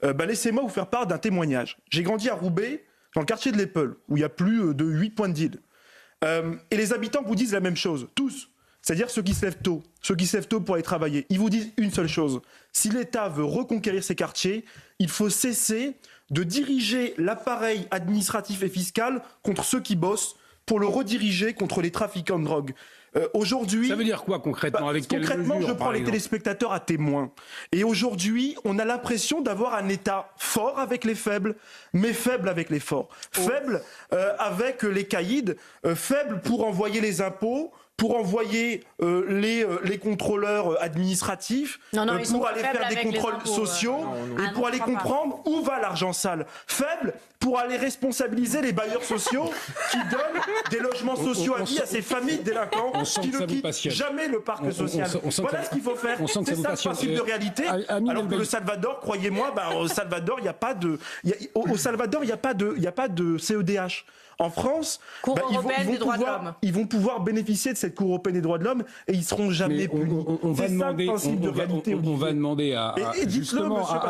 laissez-moi vous faire part d'un témoignage. J'ai grandi à Roubaix, dans le quartier de l'Épeule, où il y a plus de 8 points de deal. Et les habitants vous disent la même chose, tous. C'est-à-dire ceux qui se lèvent tôt pour aller travailler. Ils vous disent une seule chose. Si l'État veut reconquérir ces quartiers, il faut cesser de diriger l'appareil administratif et fiscal contre ceux qui bossent pour le rediriger contre les trafiquants de drogue. Aujourd'hui, ça veut dire quoi concrètement, avec quelles concrètement, mesures, je prends les téléspectateurs à témoin. Et aujourd'hui, on a l'impression d'avoir un État fort avec les faibles, mais faible avec les forts. Faible avec les caïds, faible pour envoyer les impôts, pour envoyer les contrôleurs administratifs, pour aller faire des contrôles sociaux, et pour aller comprendre où va l'argent sale. Faible pour aller responsabiliser les bailleurs sociaux qui donnent des logements sociaux à vie à ces familles de délinquants qui ne quittent jamais le parc social. Voilà ce qu'il faut faire. C'est ça le principe de réalité. Alors que le Salvador, croyez-moi, au Salvador, il n'y a pas de... Au Salvador, il n'y a pas de CEDH. En France, ils vont pouvoir bénéficier de cette Cour européenne des droits de l'homme et ils seront jamais punis. C'est ça le principe de réalité. On va demander à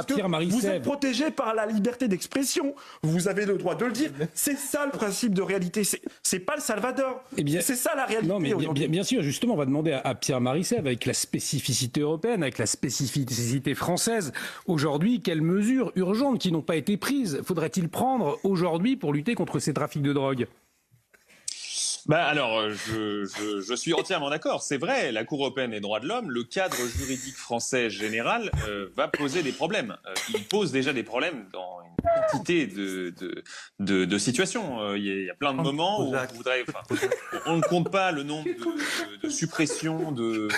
Pierre Maricev. Vous êtes protégé par la liberté d'expression. Vous avez le droit de le dire. C'est ça le principe de réalité. C'est pas le Salvador. C'est ça la réalité. Non, mais bien sûr, justement, on va demander à Pierre Maricev, avec la spécificité européenne, avec la spécificité française, aujourd'hui, quelles mesures urgentes qui n'ont pas été prises faudrait-il prendre aujourd'hui pour lutter contre ces trafics de drogue? Alors, je suis entièrement d'accord. C'est vrai, la Cour européenne des droits de l'homme, le cadre juridique français général va poser des problèmes. Il pose déjà des problèmes dans une quantité de situations. Il y a plein de moments où on ne compte pas le nombre de suppressions de